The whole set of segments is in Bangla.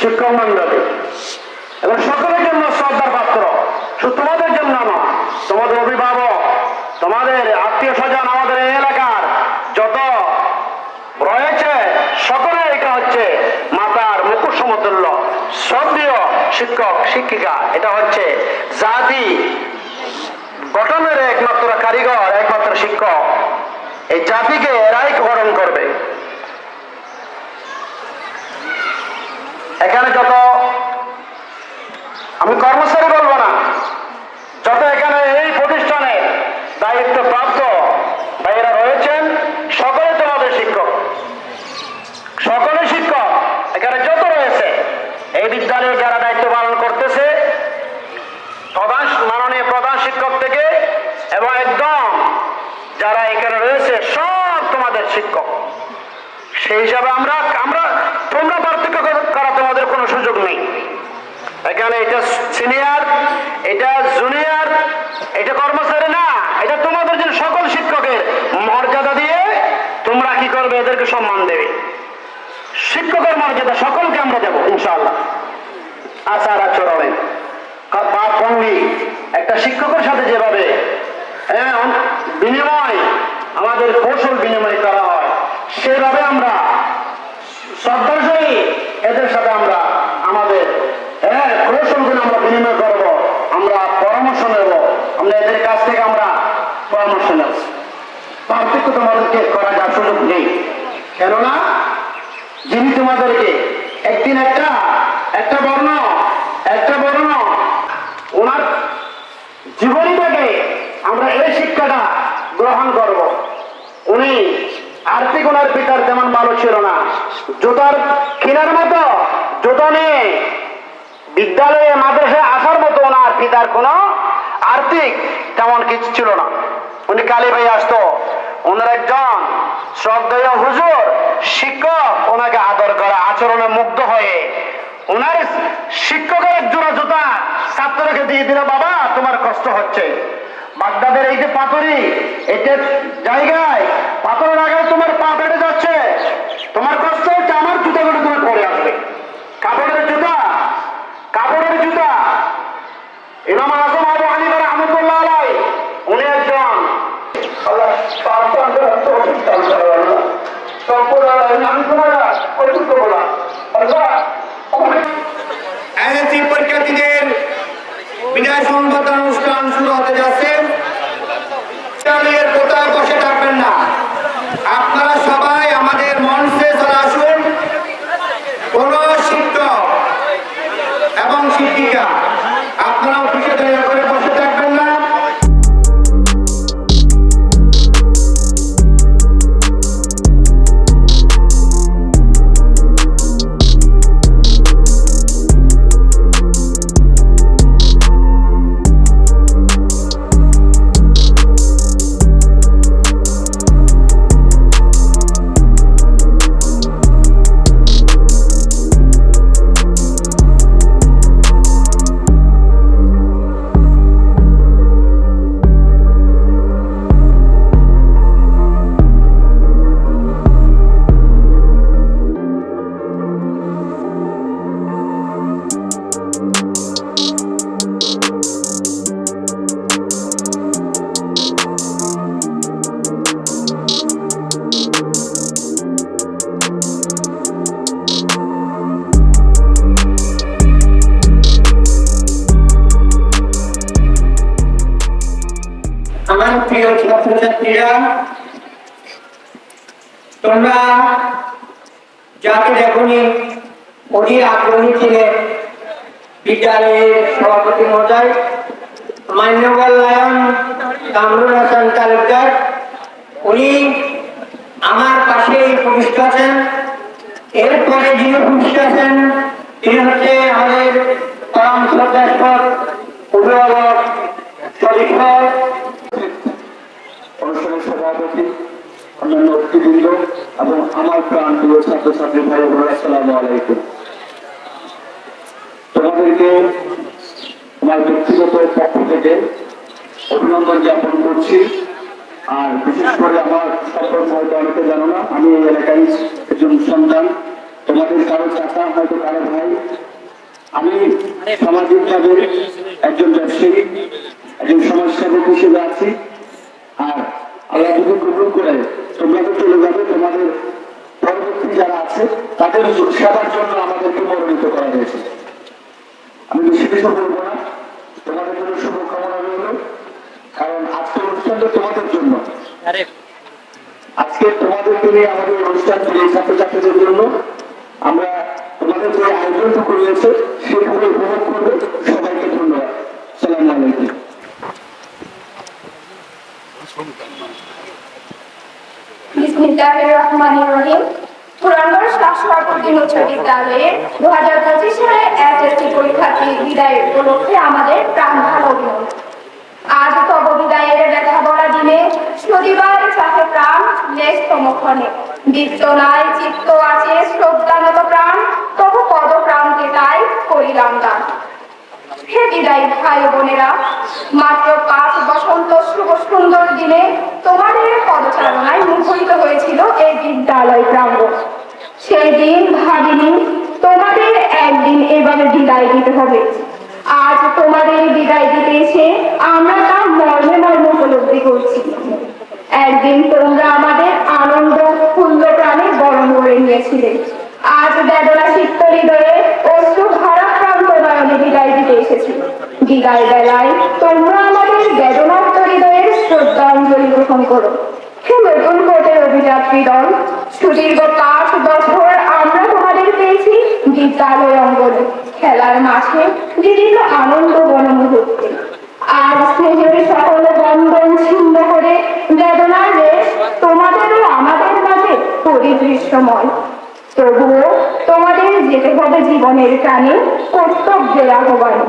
শিক্ষক মন্ডলী এবং সকলের জন্য শ্রদ্ধার পাত্র, শুধু তোমাদের জন্য না, তোমাদের অভিভাবক, তোমাদের আত্মীয় স্বজন, আমাদের এই এলাকার যত রয়েছে সকলে, এটা হচ্ছে মাতার মুকুট সমতুল্য শ্রদ্ধেয় শিক্ষক শিক্ষিকা। এটা হচ্ছে জাতি গঠনের একমাত্র কারিগর, একমাত্র শিক্ষক। এই জাতিকে এরাই গঠন করবে। এখানে যত, আমি কর্মচারী বলবো না, যত এখানে এই প্রতিষ্ঠানে দায়িত্ব প্রাপ্ত ভাইয়েরা রয়েছেন, সকলে তোমাদের শিক্ষক, সকলে শিক্ষক। এখানে যত রয়েছে এই বিদ্যালয়ে যারা দায়িত্ব পালন করতেছে, মাননীয় প্রধান শিক্ষক থেকে এবং একদম যারা এখানে রয়েছে, সব তোমাদের শিক্ষক। সেই হিসাবে আমরা তোমরা পার্থক্য করা তোমাদের কোনো সুযোগ নেই। এখানে এটা সিনিয়র, এটা জুনিয়র, এটা কর্মচারী না, এটা তোমাদের জন্য সকল শিক্ষকের মর্যাদা দিয়ে তোমরা কি করবে, এদেরকে সম্মান দেবে। শিক্ষকের মর্যাদা সকলকে আমরা দেবো ইনশাআল্লাহ। আচার আচরণে বাপ ভঙ্গি একটা শিক্ষকের সাথে যেভাবে বিনিময়, আমাদের কৌশল বিনিময় করা হয়, সেভাবে আমরা শ্রদ্ধার সহিত এদের সাথে আমরা আমাদের কৌশলগুলো আমরা বিনিময় করব, আমরা পরামর্শ নেব, আমরা এদের কাছ থেকে আমরা পরামর্শ নেব। পার্থক্য তোমাদেরকে করা যাওয়ার সুযোগ নেই, কেননা যিনি তোমাদেরকে একদিন একটা বর্ণ ওনার জীবনী থেকে আমরা এই শিক্ষাটা গ্রহণ করব। উনি আর্থিক, ওনার পিতার তেমন ভালো ছিল না, জুতার কেনার মতো জুতো নিয়ে বিদ্যালয়ে মাদ্রাসায় আসার মতো ওনার পিতার কোনো আর্থিক তেমন কিছু ছিল না। উনি কালী ভাই আসতো, ওনার একজন শ্রদ্ধেয় হুজুর শিক্ষক ওনাকে আদর করা, আচরণে মুগ্ধ হয়ে ওনার শিক্ষকের এক জোড়া জুতা ছাত্রকে দিয়ে দিল, বাবা তোমার কষ্ট হচ্ছে, বাগদাদের এই যে পাথরি, এটা জায়গায় পাথর লাগায় তোমার পা বেড়ে যাচ্ছে, তোমার কষ্ট হচ্ছে, আমার জুতাগুলো তোমার পরে আসবে। কাপড়ের জুতা ইমাম আজম আবু হানিফা রাহমাতুল্লাহ আলাইহি, উনি একজন পরীক্ষার্থীদের বিদায় সংবর্ধনা অনুষ্ঠান শুরু হতে যাচ্ছে। কোথাও বসে থাকবেন না, আপনারা সবাই আমাদের মঞ্চে চলে আসুন। প্রিয় ছাত্রছাত্রীরা, তোমরা যাকে দেখনি অধীর আগ্রহী ছিলেন বিদ্যালয়ের সভাপতি মহোদয় মান্যবর লায়ন কামরুল হাসান তালুকদার, উনি আমার পাশেই উপবিষ্ট আছেন। এরপরে যিনি উপবিষ্ট আছেন তিনি হচ্ছে আমাদের পরম শ্রদ্ধাস্পদ অভিভাবক সদস্য অনুষ্ঠানের সভাপতি, অন্যান্য অতিথিবৃন্দ এবং আমার প্রাণ প্রিয় ছাত্রছাত্রী ভাই বোনেরা, আসসালামু আলাইকুম। তোমাদেরকে আমার ব্যক্তিগত পক্ষ থেকে অভিনন্দন জ্ঞাপন করছি। আর বিশেষ করে আমার সম্পর্ক হয়তো অনেকে জানো না, আমি এই এলাকায় একজন সন্তান, তোমাদের কারো চাচা, হয়তো কারো ভাই। আমি সামাজিকভাবে একজন ব্যবসায়ী, একজন সমাজসেবক হিসেবে আছি। আর আল্লাহ যদি কবুল করে তোমরা তো চলে যাবে, তোমাদের পরবর্তী যারা আছে তাদের সেবার জন্য আমাদেরকে মনোনীত করা হয়েছে। আমি বেশি কিছু বলবো না, তোমাদের জন্য শুভকামনা রইল। কারণ আজকের অনুষ্ঠানটা তোমাদের জন্য, আজকে তোমাদেরকে নিয়ে আমাদের অনুষ্ঠান ছাত্রছাত্রীদের জন্য। আমরা তোমাদের যে আয়োজনটুকু রয়েছে সেগুলো উপভোগ করবে। সবাইকে ধন্যবাদ। আসসালামু আলাইকুম। বিসমিল্লাহির রহমানির রহিম। পুরানগড় শাসনাপতি উচ্চ বিদ্যালয়ে 2025 সালে এসএসসি পরীক্ষার্থী বিদায়ের উপলক্ষে আমাদের প্রাণ ঢালা অভিনন্দন। আজ তব বিদায়ের ব্যথা ভরা দিনে শনিবার চাহে প্রাণ লেশতমক্ষণে বৃত্ত নাই চিত্ত আছে শ্রদ্ধানত প্রাণ, তবু পদ প্রান্তে তাই করিলাম দান। হে বিদায় ভাই বোনেরা, মাত্র 5 বসন্ত শুভ সুন্দর দিনে তোমাদের পদচারণায় মুখরিত হয়েছিল এই বিদ্যালয় প্রাঙ্গণ। সেই দিন ভাবিনি তোমাদের একদিন এভাবে বিদায় দিতে হবে। আজ তোমাদের বিদায় দিতে এসে আমরা তা মর্মে মর্মে উপলব্ধি করছি। একদিন তোমরা আমাদের আনন্দ উৎফুল্ল প্রাণে বরণ করে নিয়েছিলে। আজ বেদনা সিক্ত হৃদয়ে অশ্রু ভারাক্রান্ত নয়নে বিদায় দিতে এসেছি। বিদায় বেলায় তোমরা আমাদের বেদনার্ত হৃদয়ের শ্রদ্ধাঞ্জলি গ্রহণ করো। হে নতুন কোটের অভিযাত্রী দল, সুদীর্ঘ 5 বছর আমরা তোমাদের পেয়েছি বিদ্যালয় অঙ্গনে, খেলার মাঠে, বিভিন্ন আনন্দ বনমুহূর্তে। আর স্নেহের সকল বন্ধন ছিন্ন করে বেদনার রেশ তোমাদেরও আমাদের মাঝে পরিদৃশ্যময়। তবুও তোমাদের যেতে হবে জীবনের টানে, কর্তব্যের আহ্বানে।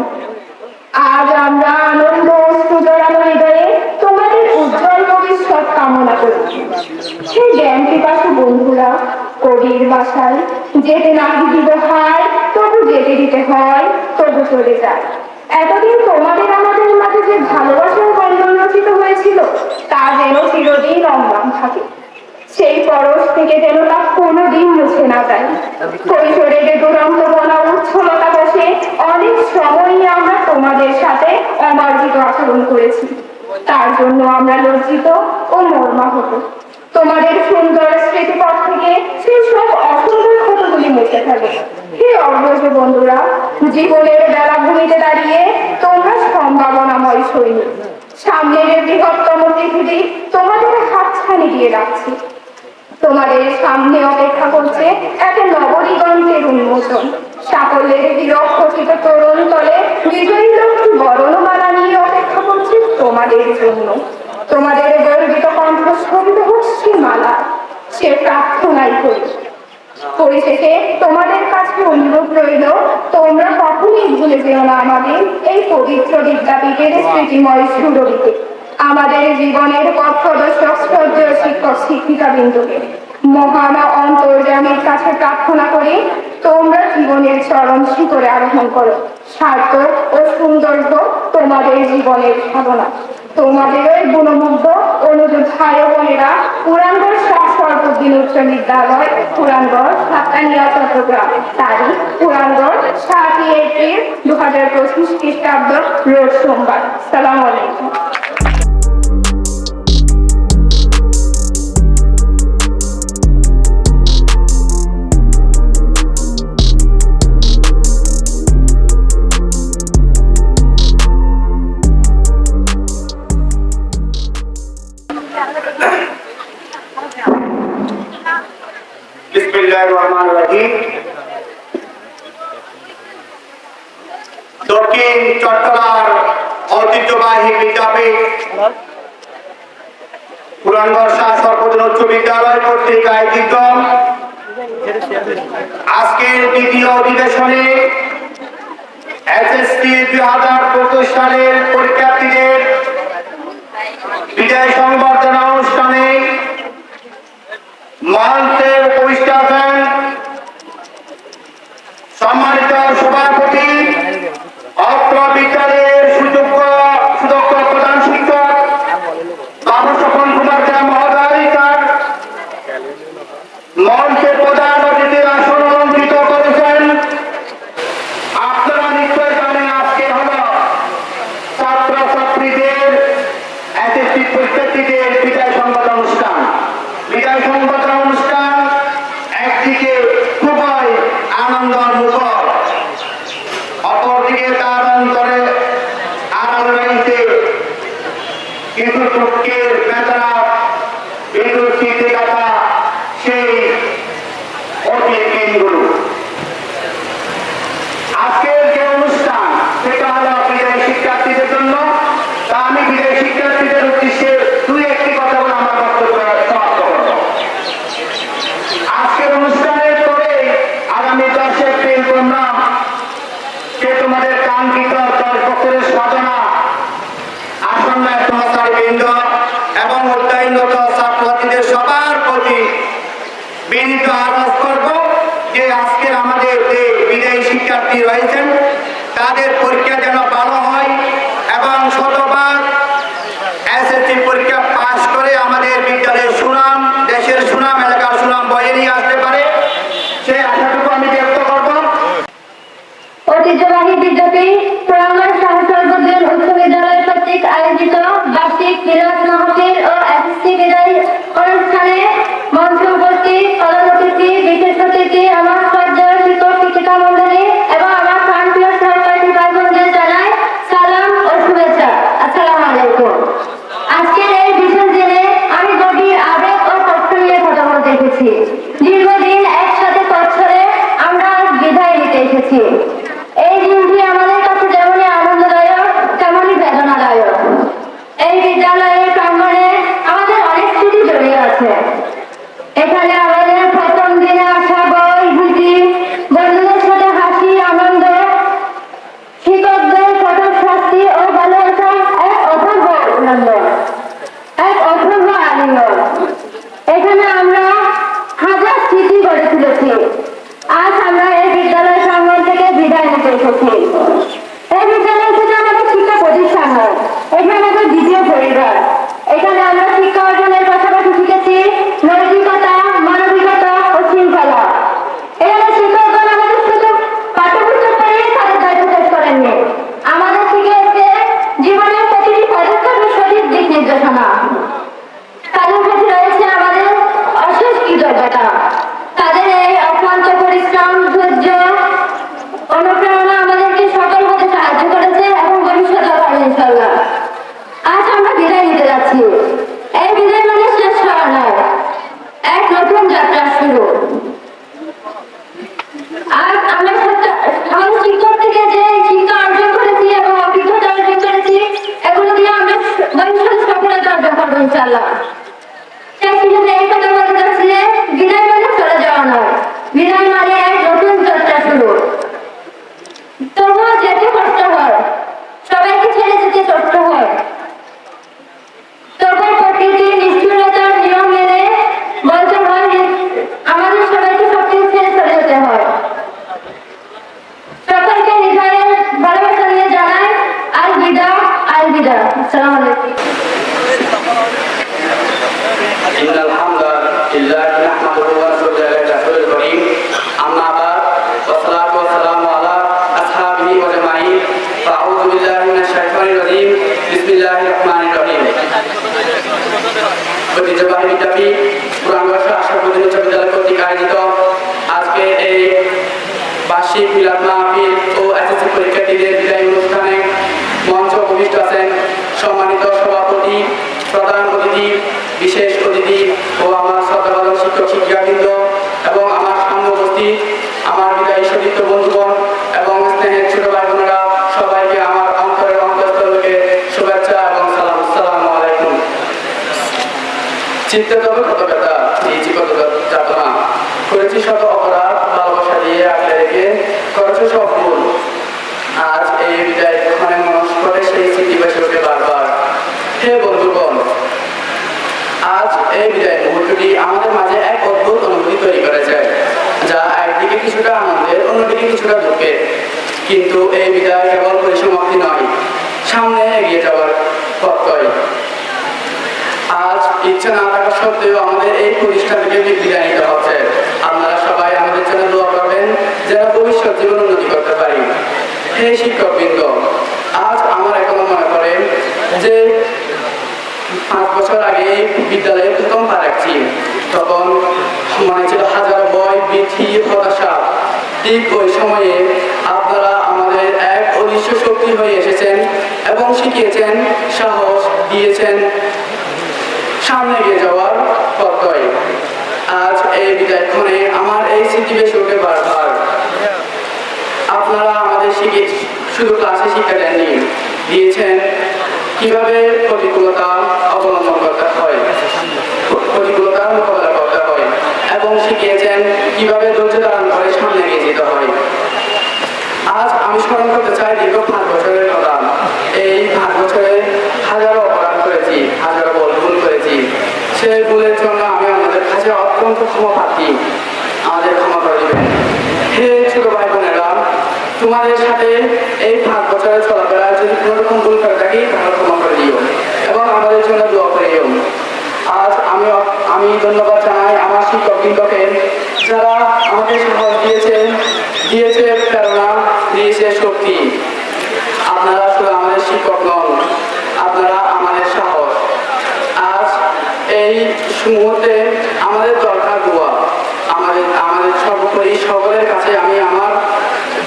আজ আমরা আনন্দ সুজরানো হৃদয়ে তোমাদের উজ্জ্বল ভবিষ্যৎ কামনা করি। সেই জ্ঞান পিপাসু বন্ধুরা কবির বাসায় যেতে না দিব হায়, তবু যেতে দিতে হয়, তবু চলে যায়। এতদিন তোমাদের আমাদের মাঝে যে ভালোবাসার বন্ধন রচিত হয়েছিল তা যেন চিরদিন অম্লান থাকে। সেই পরশ থেকে যেন তা কোনোদিন মুছে না যায়। কৈশোরে যে দুরন্ত বনা উচ্ছলতা বসে অনেক সময়ই আমরা তোমাদের সাথে অমার্জিত আচরণ করেছি। তার জন্য আমরা লজ্জিত ও মর্মাহত। তোমাদের সুন্দর স্মৃতিপথ থেকে সেই সব অসুন্দর ক্ষতগুলি মুছে ফেলো। হে অগ্রজ বন্ধুরা, জীবনের বেলাভূমিতে দাঁড়িয়ে তোমরা সম্ভাবনাময় সৈনিক। সামনের বৃহত্তম পৃথিবী তোমাদের হাতছানি দিয়ে রাখছে। তোমাদের সামনে অপেক্ষা করছে এক নবদিগন্তের উন্মোচন। সাফল্যের বিরক্ষিত তরুণ তলে বিজয়ী লক্ষ্মী বরণমালা নিয়ে অপেক্ষা করছে তোমাদের জন্য। তোমাদের গর্বিত কণ্ঠ শোভিত হচ্ছে মালা, সে প্রার্থনাই করি। পরিশেষে তোমাদের কাছে অনুরোধ রইল, তোমরা কখনই ভুলে যেও না আমাদের এই পবিত্র বিদ্যাপীঠের স্মৃতিময় সুরভিতে। আমাদের জীবনের পথ প্রদর্শক শ্রদ্ধেয় শিক্ষক শিক্ষিকা বিন্দুকে মহান অন্তর্যামীর কাছে প্রার্থনা করি, তোমরা জীবনের চরম শিখরে আরোহণ করো। সার্থক ও সুন্দর হোক তোমাদের জীবনের সাধনা। তোমাদের ওই গুণমুগ্ধ অনুযোগ ভাই বোনেরা, পুরানগড় সরফুদ্দিন উচ্চ বিদ্যালয়, পুরানগড়, সাতকানিয়া, চট্টগ্রাম। তারিখ পুরানগড়, 7 এপ্রিল 2025 খ্রিস্টাব্দ, রোজ সোমবার। সালাম আলাইকুম। রহমানির রহিম। দক্ষিণ চট্টগ্রাম ঐতিহ্যবাহী বিদ্যাপীঠ পুরানগড় শাহ সর্বজন উচ্চ বিদ্যালয় কর্তৃক আয়োজিত আজকের দ্বিতীয় অধিবেশনে এসএসসি 2025 সালের পরীক্ষার্থীদের বিদায় সংবর্ধনা অনুষ্ঠানে মঞ্চে উপবিষ্ট আছেন সম্মানিত সভাপতি, অত্র বিদ্যালয়ের সুযোগ্য প্রধান শিক্ষক বাবু স্বপন কুমার দে মহোদয়, তার মঞ্চে প্রধান অতিথির আসন অলঙ্কৃত করেছেন। আপনারা নিশ্চয় জানেন আজকে হলো ছাত্রছাত্রীদের এসএসসি পরীক্ষার্থীদের বিদায় সংবর্ধনা অনুষ্ঠান। বিদায় সংবর্ধনা অনুষ্ঠান একদিকে খুবই আনন্দমুখর, অপরদিকে তার অন্তরে আড়াল রয়েছে কিছু দুঃখের বেদনা, কিছু স্মৃতিগাথা, সেই অতীত দিনগুলো। আজকের যে অনুষ্ঠান সেটা হলো বিদায়ী শিক্ষার্থীদের জন্য। তা আমি বিদায়ী শিক্ষার্থীদের উদ্দেশ্যে দুই একটি কথা বলে আমার বক্তব্য সমাপ্ত করব। আজকের অনুষ্ঠানের পরে আগামী 10 এপ্রিল তোমরা যে তোমাদের কাঙ্ক্ষিত 10 বছরের সাধনা আসন্ন কর্মচারীবৃন্দ এবং অধ্যয়নরত ছাত্রছাত্রীদের সবার প্রতি বিনীত আহ্বান করব যে আজকের আমাদের যে বিদায়ী শিক্ষার্থী রয়েছেন তাদের পরীক্ষা যেন ভালো হয় এবং শতভাগ এসএসসি পরীক্ষা পাশ করে আমাদের বিদ্যালয়ের সুনাম, দেশের সুনাম, এলাকার সুনাম বয়ে নিয়ে আসতে পারে, সেই আশাটুকু আমি ব্যক্ত করব। ঐতিহ্যবাহী বিদ্যাপীঠ পুরানগড় শাহ সর্বজন উচ্চ বিদ্যালয় কর্তৃক আয়োজিত বার্ষিক মিলাদ মাহফিল ও এসএসসি বিদায় অনুষ্ঠানে মঞ্চে উপস্থিত প্রধান অতিথি, বিশেষ অতিথি, আমার শ্রদ্ধেয় শিক্ষক শিক্ষিকা মণ্ডলী এবং আমার প্রাণপ্রিয় সহপাঠী ভাই বোনদের জানাই সালাম ও শুভেচ্ছা। আসসালামু আলাইকুম। আজকের এই বিশেষ দিনে আমি গভীর আবেগ ও কষ্ট নিয়ে কথা বলতে এসেছি। দীর্ঘদিন একসাথে পথ চলে আমরা আজ বিদায় নিতে এসেছি। এই দিনটি আমাদের কাছে যেমনই আনন্দদায়ক তেমনই বেদনাদায়ক। এই বিদ্যালয়ের প্রাঙ্গণে আমাদের অনেক স্মৃতি জড়িয়ে আছে। এখানে আমাদের প্রথম দিনে আসা বই, ভীতি, বন্ধুদের সাথে হাসি, আনন্দ, শিক্ষকদের কঠোর শাস্তি ও ভালোবাসা এক অপূর্ব আনন্দ, এক অপূর্ব আলিঙ্গন। এখানে আমরা হাজার স্মৃতি গড়ে তুলেছি। আজ আমরা এই বিদ্যালয় প্রাঙ্গণ থেকে বিদায় নিতে এসেছি। এই বিদ্যালয় থেকে আমাদের শিক্ষা প্রতিষ্ঠান হয়, এখানে আমাদের দ্বিতীয় পরিবার। এখানে আমরা শিক্ষা অর্জনের পাশাপাশি শিখেছি নৈতিকতা, মানবিকতা ও শৃঙ্খলা। এখানে শিক্ষকগণ আমাদের শুধু পাঠ্যপুস্তক পড়িয়ে তাদের দায়িত্ব শেষ করেননি, আমাদের শিখিয়েছে জীবনের প্রতিটি পদক্ষেপের সঠিক দিক নির্দেশনা। তাদের প্রতি রয়েছে আমাদের অশেষ কৃতজ্ঞতা। তাদের এই অক্লান্ত পরিশ্রম, ধৈর্য, অনুপ্রেরণা আমাদেরকে সফল হতে সাহায্য করেছে এবং ভবিষ্যতে হবে ইনশাআল্লাহ। আজ আমরা বিদায় নিতে যাচ্ছি। এই বিদায় মানে শেষ হওয়া নয়, এক নতুন যাত্রার শুরু। আর আমরা আমাদের শিক্ষক থেকে যে শিক্ষা অর্জন করেছি এবং অভিজ্ঞতা অর্জন করেছি, এগুলো দিয়ে আমরা ভবিষ্যতে সফলতা অর্জন করবো ইনশাআল্লাহ। সেই হিসেবে এই কথা বলতে চাচ্ছি যে বিদায় মানে চলে যাওয়া নয়, বিদায় মানে এক নতুন যাত্রা শুরু। তবুও যেতে কষ্ট হয়, সবাইকে ছেড়ে যেতে কষ্ট হয়, তবুও প্রকৃতির নিষ্ঠুরতার নিয়ম মেনে বলতে হয় আমাদের সবাইকে সবকিছু ছেড়ে চলে যেতে হয়। সকলকে হৃদয়ের ভালোবাসা নিয়ে জানাই আল বিদা, আল বিদা। আসসালামু আলাইকুম। إن الحمد لله نحمده ونصلي على رسوله الكريم أما بعد والصلاة والسلام على أصحابه أجمعين فأعوذ بالله من الشيطان الرجيم بسم الله الرحمن الرحيم ঐতিহ্যবাহী বিদ্যাপীঠ পুরানগড় শাহ সর্বজন উচ্চ বিদ্যালয় কর্তৃক আয়োজিত আজকে এই বার্ষিক মিলাদ মাহফিল ও এসএসসি পরীক্ষার্থীদের বিদায় অনুষ্ঠানে মঞ্চে উপবিষ্ট আছেন সম্মানিত সভাপতি, প্রধান অতিথি, বিশেষ অতিথি ও আমার শ্রদ্ধাভাজন শিক্ষক শিক্ষিকাবৃন্দ এবং আমার সামনে শীতে তবে কত ব্যথা, দিয়েছি কত যাতনা, করেছি শত অপরাধ, ভালোবাসা দিয়ে আগলে রেখে করেছে সব ভুল। আজ এই বিদায় ক্ষণে মনস করে সেই স্মৃতি বেসে ওঠে বারবার। হে বন্ধুগণ, আজ এই বিদায় মুহূর্তটি আমাদের মাঝে এক অদ্ভুত অনুভূতি তৈরি করেছে, যা একদিকে কিছুটা আনন্দের, অন্যদিকে কিছুটা দুঃখের। কিন্তু এই বিদায় কেবল পরিসমাপ্তি নয়, সামনে এগিয়ে যাওয়ার পথই। আজ ইচ্ছা না থাকা সত্ত্বেও আমাদের এই প্রতিষ্ঠান থেকে বিদায় নিতে হচ্ছে। আপনারা সবাই আমাদের জন্য দোয়া করবেন যেন ভবিষ্যৎ জীবন উন্নতি করতে পারি। হে শিক্ষকবৃন্দ, আজ আমার এখনো মনে পড়ে যে 5 বছর আগে বিদ্যালয়ে প্রথম পা রাখছি। তখন মনে ছিল হাজার ভয়, ভীতি, হতাশা। ঠিক ওই সময়ে আপনারা আমাদের এক অদৃশ্য শক্তি হয়ে এসেছেন এবং শিখিয়েছেন, সাহস দিয়েছেন সামনে এগিয়ে যাওয়ার পথই। আজ এই বিদায়ক্ষণে আমার এই স্মৃতি বেশি ওঠে বারবার। আপনারা আমাদের শুধু ক্লাসে শিক্ষা দেননি, দিয়েছেন কিভাবে প্রতিকূলতা অবলম্বন করতে হয়, প্রতিকূলতার মোকাবেলা করতে হয়, এবং শিখিয়েছেন কিভাবে ধৈর্য ধারণ করে সামনে এগিয়ে যেতে হয়। আজ আমি স্মরণ করতে চাই দীর্ঘ 5 বছরের কথা। এই 5 বছরে হাজারো অপরাধ করেছি, হাজারো ভুল করেছি। সেই ভুলের জন্য আমি আমাদের কাছে অত্যন্ত ক্ষমা প্রার্থী, আমাদের ক্ষমা করে দেবেন। হে ছোট ভাই বোনেরা, তোমাদের সাথে এই 5 বছরের চলাফেরা যদি কোনো রকম ভুল করে থাকি তাহলে ক্ষমা করে দিও এবং আমাদের জন্য দোয়া করে দিও। আজ আমি ধন্যবাদ জানাই আমার শিক্ষকবৃন্দকে, যারা আমাকে সাহস দিয়েছে প্রেরণা, দিয়েছে শক্তি। আপনারা শুধু আমাদের শিক্ষক নন, আপনারা আমাদের সাহস। আজ এই মুহূর্তে আমাদের দরকার দোয়া। আমাদের সর্বোপরি সকলের কাছে আমি আমার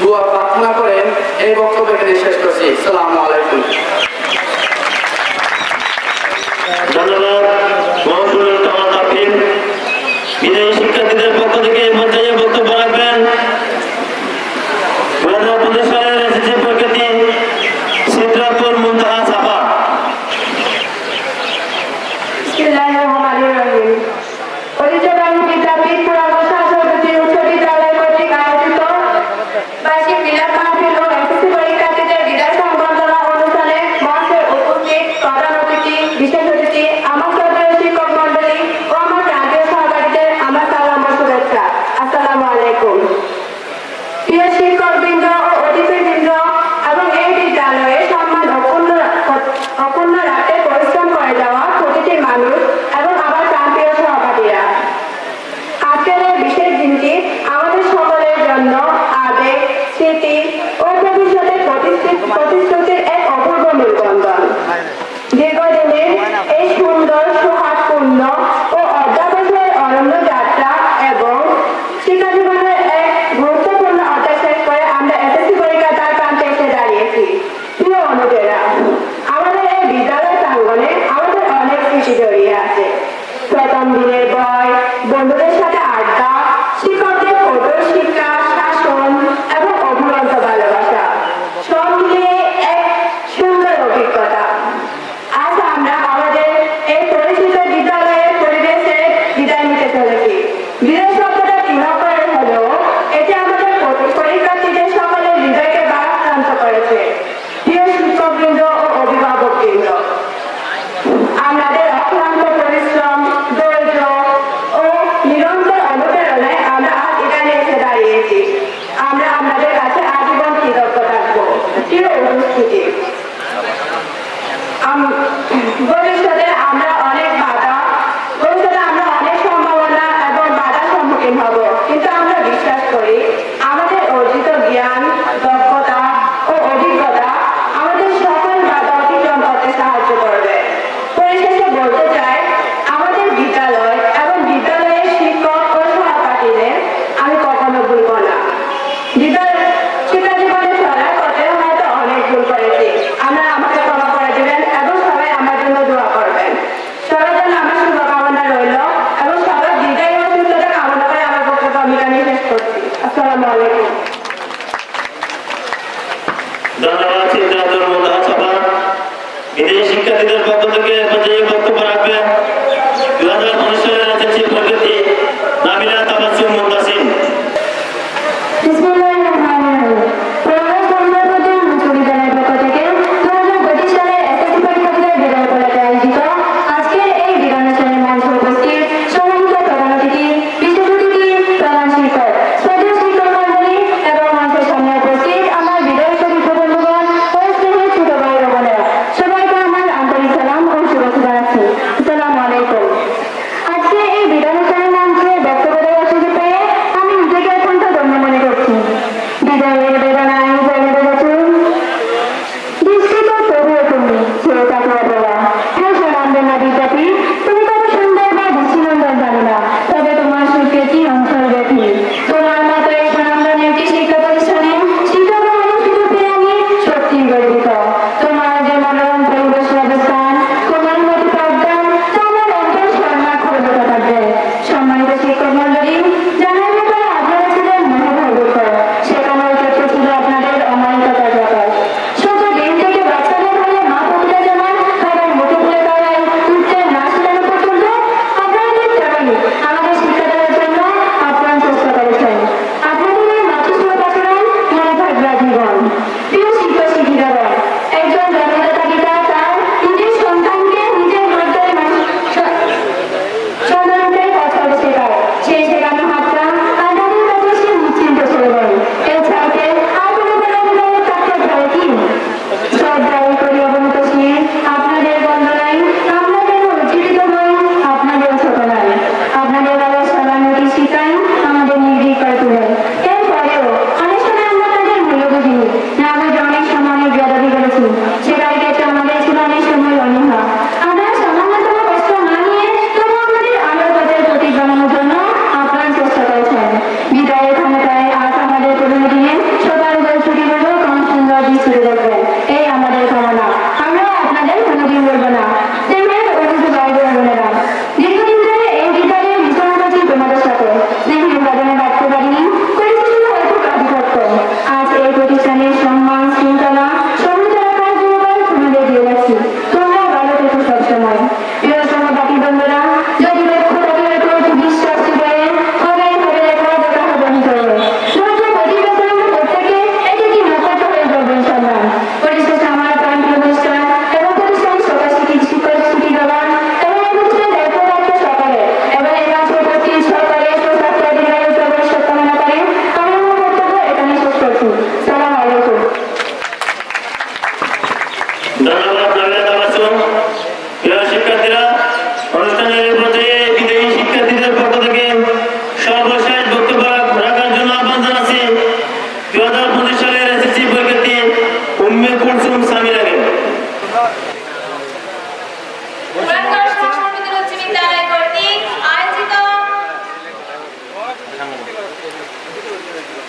দোয়া প্রার্থনা করে এই বক্তব্য এখানে শেষ করছি। আসসালামু আলাইকুম। ধন্যবাদ মহসুল কামাল আফিম। বিদায়ী শিক্ষার্থীদের পক্ষ থেকে এই পর্যায়ে বক্তব্য রাখবেন 2015 সালের এসএসসি পরীক্ষার্থী সিদ্ধাপুর মুনতাহা সাফা। বিসমিল্লাহিররহমানিররহিম। ঐতিহ্যবাহী বিদ্যাপীঠ পুরানো শাসনপতি উচ্চ বিদ্যালয় কর্তৃক আয়োজিত বার্ষিক মিলাদ মাহফিল ও এসএসসি পরীক্ষার্থীদের বিদায় সংবর্ধনা অনুষ্ঠানে মঞ্চে উপস্থিত প্রধান অতিথি, বিশেষ অতিথি, আমার শ্রদ্ধেয় শিক্ষক মন্ডলী ও আমার প্রান্তীয় সহপাঠীদের আমার সালাম ও শুভেচ্ছা। আসসালামু আলাইকুম। প্রিয় শিক্ষকবৃন্দ ও অতিথিবৃন্দ এবং এই বিদ্যালয়ে সম্মান অক্ষুণ্ণ রাখতে পরিশ্রম করে যাওয়া প্রতিটি মানুষ এবং আমার প্রান্তীয় সহপাঠীরা, আজকের এই বিশেষ দিনটি আমাদের সকলের জন্য আবেগ, স্মৃতি ও ভবিষ্যতের প্রতিশ্রুতির এক অপূর্ব মেলবন্ধন। দীর্ঘদিনের এই সুন্দর, সৌহার্দ্যপূর্ণ ও অধ্যাবসায়ের অনন্য যাত্রা এবং শিক্ষা জীবনের এক গুরুত্বপূর্ণ অধ্যায় শেষ করে আমরা এসএসসি পরীক্ষার দ্বার প্রান্তে এসে দাঁড়িয়েছি। প্রিয় অনুজেরা, আমাদের এই বিদ্যালয় প্রাঙ্গণে আমাদের অনেক স্মৃতি জড়িয়ে আছে। প্রথম দিনের ভয়, বন্ধুদের সাথে আড্ডা, শিক্ষকদের কঠোর শিক্ষা, শাসন এবং অভিনন্ত ভালোবাসা, সব মিলিয়ে এক সুন্দর অভিজ্ঞতা। আজ আমরা আমাদের এই পরিচিত বিদ্যালয়ের পরিবেশে বিদায় নিতে চলেছি। বিদায় শব্দটা তৃণাকরের হলেও এটি আমাদের পরীক্ষার্থীদের সকলের হৃদয়কে ভারাক্রান্ত করেছে। প্রিয় শিক্ষকবৃন্দ ও অভিভাবকবৃন্দ, আমাদের অক্লান্ত পরিশ্রম, ধৈর্য ও নিরন্তর অনুপ্রেরণায় আমরা আজ এখানে এসে দাঁড়িয়েছি। আমরা আপনাদের কাছে আজীবন কৃতজ্ঞ থাকবো। প্রিয় উপস্থিতি, ভবিষ্যতে আমরা অনেক সম্ভাবনা এবং বাধার সম্মুখীন হব, কিন্তু আমরা বিশ্বাস করি আমাদের অর্জিত জ্ঞান, দক্ষতা ও অভিজ্ঞতা আমাদের সকল বাধা অতিক্রম করতে সাহায্য করবে। পরিশেষে বলতে চাই, আমাদের বিদ্যালয় এবং বিদ্যালয়ের শিক্ষক ও সহপাঠীদের আমি কখনো ভুলব না। শিক্ষা জীবনে চলার পথে হয়তো অনেক ভুল করেছি, আমরা আমাকে ক্ষমা করে দেবেন এবং সবাই আমার জন্য দোয়া করবেন। সবার জন্য আমার শুভকামনা রইল এবং সবার বিদায় ও সুস্থতা কামনা করে আমার বক্তব্য আমি এখানে শেষ করছি। আসসালামু আলাইকুম। ধন্যবাদ সিদ্ধাপুর মুনতাহা সাফা। বিদায়ী শিক্ষার্থীদের পক্ষ থেকে এই পর্যায়ে বক্তব্য রাখবেন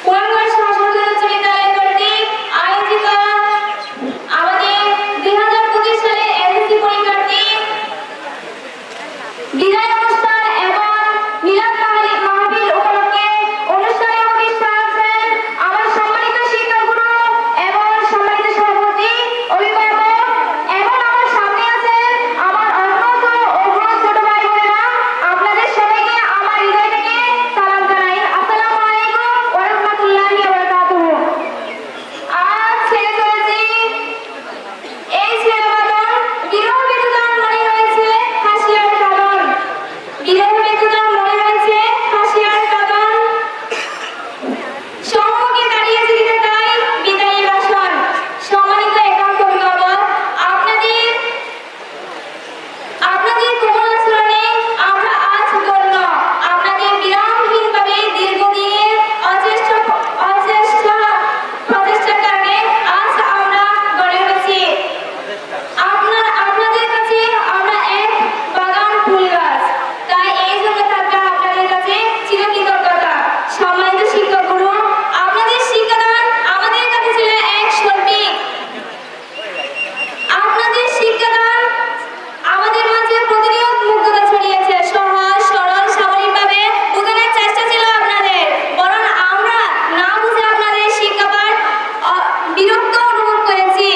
পুরানগঞ্জ সরকারি উচ্চ বিদ্যালয় কর্তৃক আয়োজিত আমাদের 2025 সালের এসএসসি পরীক্ষার্থী বিদায় অনুষ্ঠান এবং মিলাদ মাহফিল উপলক্ষে অনুষ্ঠানে উপস্থিত আছেন আমার সম্মানিত শিক্ষাগুরু এবং সম্মানিত সভাপতি, অভিভাবক এবং আমার সামনে আছেন আমার অগ্রজ ও অগ্রজ ছোট ভাই বোনেরা। আপনাদের সবাইকে আমার হৃদয় থেকে সালাম জানাই। আসসালামু আলাইকুম ওয়া রাহমাতুল্লাহি ওয়া বারাকাতুহু। আজ ছেড়ে চলেছি এই ছেলে বাদন, বিরহ বেদনার মনে রয়েছে হাসি আর কাঁদন, বিরহ বেদনার মনে রয়েছে হাসি আর কাঁদন। সম্মুখে দাঁড়িয়ে দিতে তাই বিদায়ী ভাষণ। সম্মানিত একান্ত অভিভাবক, আপনাদের কোমল আচরণে আমরা আজ ধন্য। আপনাদের বিরামহীনভাবে দীর্ঘদিনের প্রচেষ্টার কারণে আজ আমরা গড়ে উঠেছি। আপনাদের কাছে আমরা এক বাগান ফুল গাছ, তাই এই জন্য থাকবে আপনাদের কাছে চিরকৃতজ্ঞতা। সম্মানিত শিক্ষকগুরু, আপনাদের শিক্ষাদান আমাদের কাছে ছিল এক শৈল্পিক। আপনাদের শিক্ষাদান আমাদের মাঝে প্রতিনিয়ত মুগ্ধতা ছড়িয়েছে। সহজ সরল স্বাভাবিকভাবে বোঝানোর চেষ্টা ছিল আপনাদের, বরং আমরা না বুঝে আপনাদের শিক্ষাপাঠ বিরক্ত অনুভব করেছি।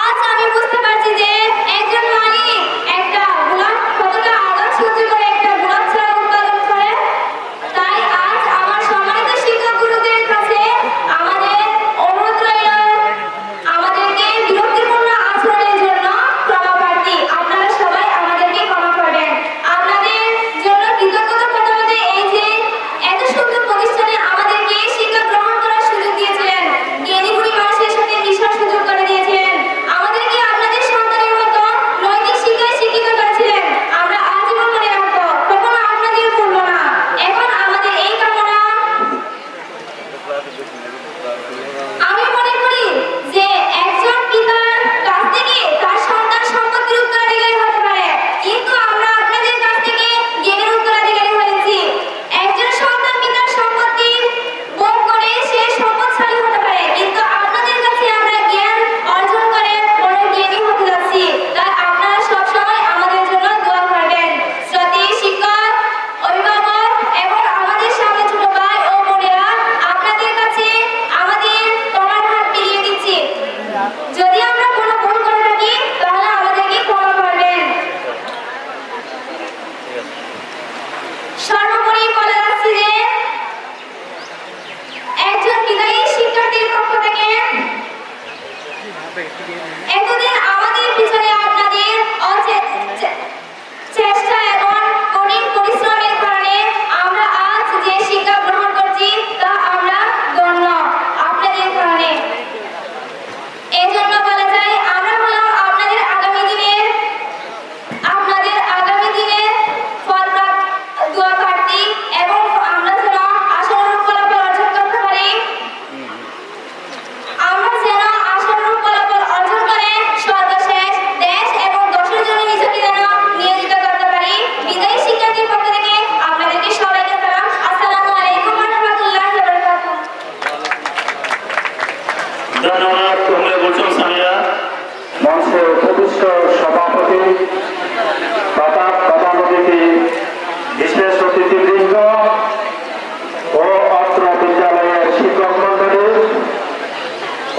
আজ আমি বুঝতে পারছি যে একজন মালিক একটা গোলাপ কতটা আঘাত সহ্য করে একটা গোলাপ ছাড়া উৎপাদন করে। তাই আজ আমার সম্মানিত শিক্ষকগুরুদের কাছে আমাদের অনুরোধ রইল, আমাদেরকে বিরক্তিপূর্ণ আচরণের জন্য ক্ষমা প্রার্থী। আপনারা সবাই আমাদেরকে ক্ষমা করবেন। আপনাদের জন্য কৃতজ্ঞতা প্রথমত এই যে এত সুন্দর প্রতিষ্ঠানে আমাদেরকে শিক্ষা গ্রহণ করার সুযোগ দিয়েছিলেন, জ্ঞানী গুণী মানুষের সাথে মিশার সুযোগ করে দিয়েছিলেন, আমাদেরকে আপনাদের সন্তানের মতো নৈতিক শিক্ষায় শিক্ষিত করেছিলেন। আমরা আজীবন মনে রাখবো, কখনো আপনাদের ভুলবো না। এখন আমাদের এই কামনা, আমি মনে করি যে একজন পিতার কাছ থেকে তার সন্তান সম্পত্তির উত্তরাধিকারী হতে পারে, কিন্তু আমরা আপনাদের কাছ থেকে জ্ঞানের উত্তরাধিকারী হয়েছি। একজন সন্তান পিতার সম্পত্তি ভোগ করে সে সম্পদশালী হতে পারে, কিন্তু আপনাদের কাছে আমরা জ্ঞান অর্জন করে বড় জ্ঞানী হতে যাচ্ছি। তাই আপনারা সবসময় আমাদের জন্য দোয়া করবেন। শ্রদ্ধেয় শিক্ষক, অভিভাবক এবং আমাদের সামনে ছোট ভাই ও বোনেরা, আপনাদের কাছে আমাদের তোমার হাত বিলিয়ে দিচ্ছি। যদি আমরা কোনো ভুল করে থাকি তাহলে আমাদেরকে ক্ষমা করবেন। সর্বোপরি বলে যাচ্ছি যে একজন বিদায়ী শিক্ষার্থীর পক্ষ থেকে এতদিন আমাদের পিছনে আপনাদের চেষ্টা এবং কঠিন পরিশ্রমের কারণে আমরা আজ যে শিক্ষা গ্রহণ করছি তা আমরা ধন্য আপনাদের কারণে। এই জন্য বলা যায় আমরা হলাম আপনাদের আগামী দিনের দোয়া প্রার্থী এবং আমরা যেন আশানুরূপ ফলাফল অর্জন করতে পারি। আমরা যেন আশানুরূপ ফলাফল অর্জন করে সর্বশেষ দেশ এবং দশের জন্য নিজেকে যেন নিয়োজিত করতে পারি। বিদায়ী শিক্ষার্থীর পক্ষ থেকে আপনাদেরকে সবাইকে সালাম। আসসালামু আলাইকুম ওয়া রাহমাতুল্লাহি ওয়া বারাকাতুহু। ধন্যবাদ তোমরা বলছেন সামিয়া। মঞ্চে উপবিষ্ট সভাপতি তথা প্রধান অতিথি, বিশেষ অতিথিবৃন্দ ও অত্র বিদ্যালয়ের শিক্ষক মন্ডলী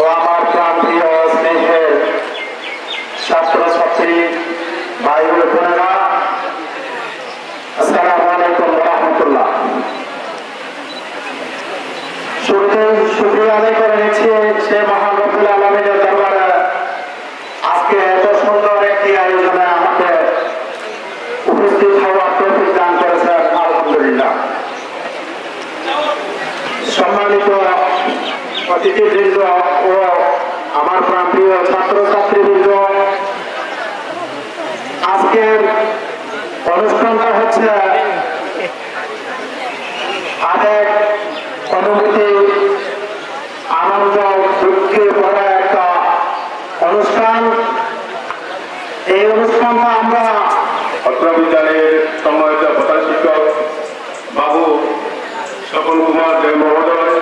ও আমার প্রাণপ্রিয় স্নেহের ছাত্রছাত্রী ভাই ও বোনেরা, আসসালামু আলাইকুম ওয়া রাহমাতুল্লাহ। শুরুতেই শুকরিয়া আদায় করে নিচ্ছি সে মহান রব্বুল আলামিনের দরবারে আজকে এত সুন্দর একটি আয়োজনে আমাকে উপস্থিত হওয়ার তৌফিক দান করেছেন, আলহামদুলিল্লাহ। সম্মানিত অতিথিবৃন্দ ও আমার প্রাণপ্রিয় ছাত্রছাত্রীবৃন্দ, আজকের অনুষ্ঠানটা হচ্ছে আবেগ, অনুভূতি, আনন্দ, দুঃখে ভরা একটা অনুষ্ঠান। এই অনুষ্ঠানটা আমরা অত্র বিদ্যালয়ের সম্মানিত প্রধান শিক্ষক বাবু স্বপন কুমার জয় মহোদয়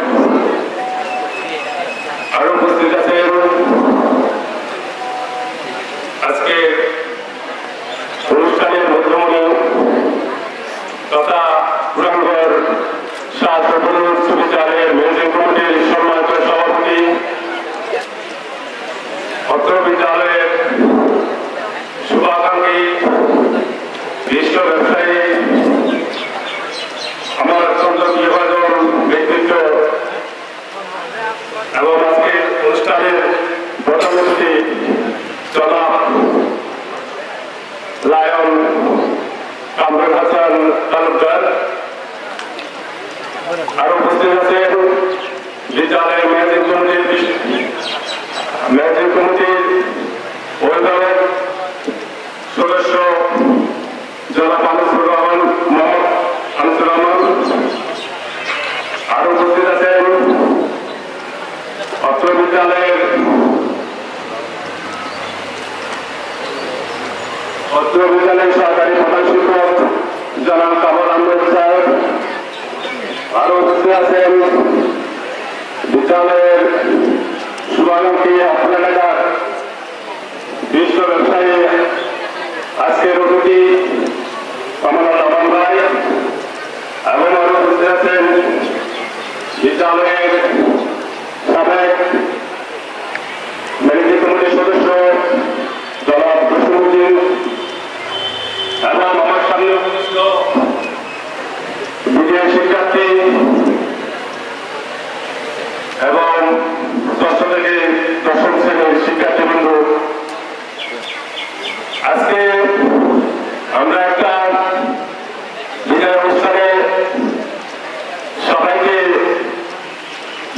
বিদ্যালয়ের সহকারী প্রধান শিক্ষক জনাব কামর আহমেদ সাহেব, আরো উপস্থিত আছেন বিদ্যালয়ের শুভাকাঙ্ক্ষী আপনার এলাকার বিশিষ্ট ব্যবসায়ী আজকের অতিথি কমলাল রহমান ভাই, এবং আরো উপস্থিত আছেন বিদ্যালয়ের সাবেক ম্যানেজিং কমিটির সদস্য জনাব জসিমউদ্দিন, এবং আমার সামনে উপস্থিত বিজয় শিক্ষার্থী এবং ষষ্ঠ থেকে দশম শ্রেণীর শিক্ষার্থীবৃন্দ। আজকে আমরা একটা বিজয় অনুষ্ঠানে সবাইকে,